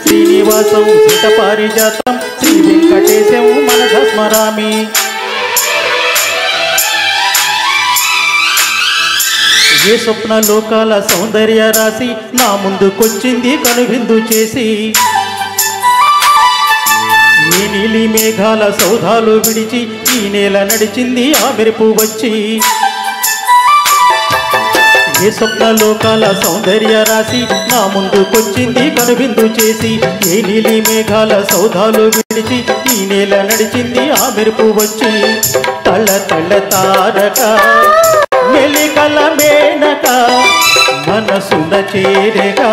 శ్రీనివాసం సీత పారిజాతం శ్రీ వెంకటేశం మనస స్మరామి. ఏ స్వప్న లోకాల సౌందర్య రాశి నా ముందుకొచ్చింది కనువిందు చేసి. ఏ నీలి మేఘాల సౌధాలు విడిచి ఈ నేల నడిచింది ఆ మెరుపు వచ్చి. ఏ స్వప్న లోకాల సౌందర్య రాశి నా ముందుకొచ్చింది కనువిందు చేసి. ఏ నీలి మేఘాల సౌధాలు విడిచి ఈ నేల నడిచింది ఆ మెరుపు వచ్చి. తళ్ళ తళ్ళ తారక మెలికల మేనక మనసున చేరగా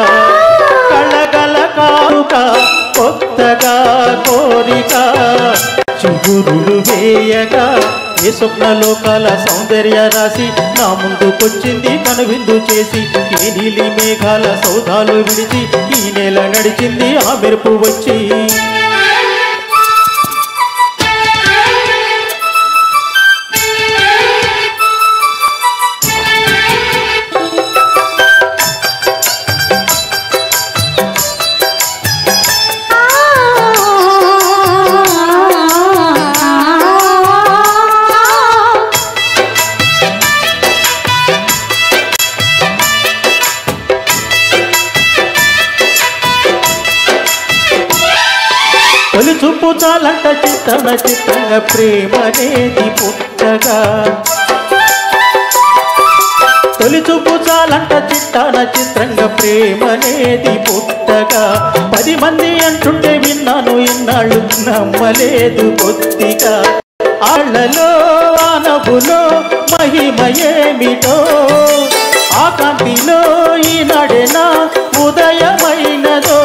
కళగల కారుక కొత్తగా కోరిక చిగురులు వేయగా. ఏ స్వప్న లోకాల సౌందర్య రాశి నా ముందుకొచ్చింది కనువిందు చేసి. ఏ నీలి మేఘాల సౌధాలు విడిచి ఈ నేల నడిచింది ఆ మెరుపు వచ్చి. తొలి చూపు చాలంట చిత్రన చిత్రంగా ప్రేమనేది పుట్టగా. తొలి చూపు చాలంట చిత్తాన చిత్రంగా ప్రేమనేది పుట్టగా. 10 మంది అంటుంటే విన్నాను ఇన్నాళ్ళు నమ్మలేదు కొద్దిగా. ఆళ్లలో ఆనవులో మహిమ ఏమిటో ఆ కాంతిలో ఈనాడేనా ఉదయమైనదో.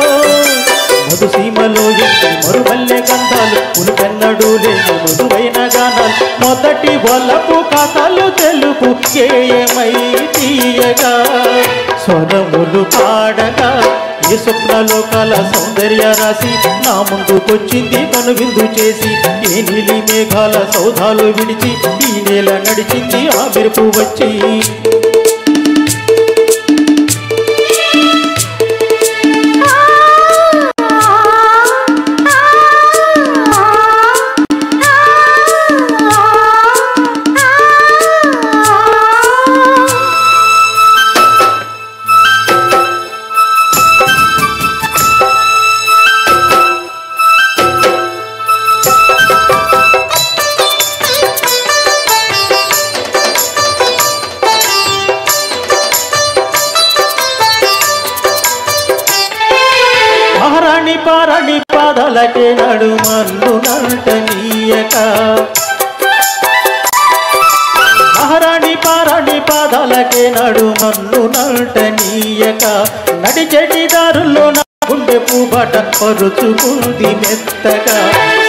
మధుసీమలో ఎంటి మరుమల్లె గంధాలు పులిపెన్నడు లేని మధువైన గానాలు. మొదటి వలపు కథలు తెలుపు గేయమై తీయగా స్వరములు పాడగా. ఏ స్వప్న లోకాల సౌందర్య రాశి నా ముందుకొచ్చింది కనువిందు చేసి. ఏ నీలి మేఘాల సౌధాలు విడిచి ఈ నేల నడిచింది ఆ మెరుపు వచ్చి. మహారాణి పారాణి పాదాలకే నడుమన్ను నటనీయక. మహారాణి పారాణి పాదాలకే నడుమన్ను నటనీయక. నడిచెటి దారుల్లో నా గుండె పూబాట పరుచుకుంది మెత్తగా.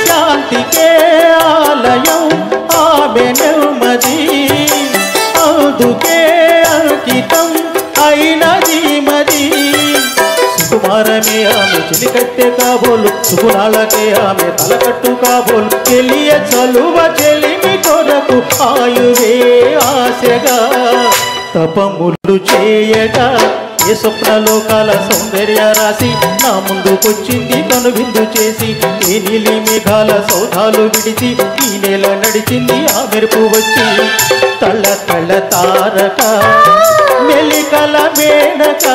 శాంతికే ఆలయం ఆమె నెమ్మది అందుకే అంకితం అయినది మది. సుకుమారమే ఆమె చిలికత్తె కాబోలు సుగుణాలకే ఆమె తలకట్టు కాబోలు. చెలియ చలువ చెలిమి కొరకు ఆయువే ఆశగా తపములు చేయగా. ఏ స్వప్న లోకాల సౌందర్య రాశి నా ముందుకొచ్చింది కనువిందు చేసి. ఏ నీలి మేఘాల సౌధాలు విడిచి ఈ నేల నడిచింది ఆ మెరుపు వచ్చి. తళ్ళ తళ్ళ తారక మెలికల మేనక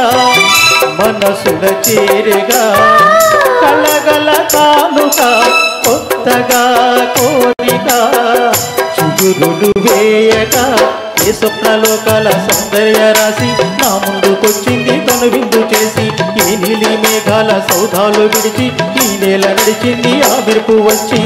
మనసుల చేరగా కళగల కానుక కొత్తగా కోరిక చిగురులు వేయగా. ఏ స్వప్న లోకాల సౌందర్య రాశి నా ముందుకొచ్చింది కనువిందు చేసి. ఏ నీలి మేఘాల సౌధాలు విడిచి ఈ నేల నడిచింది ఆ మెరుపు వచ్చి.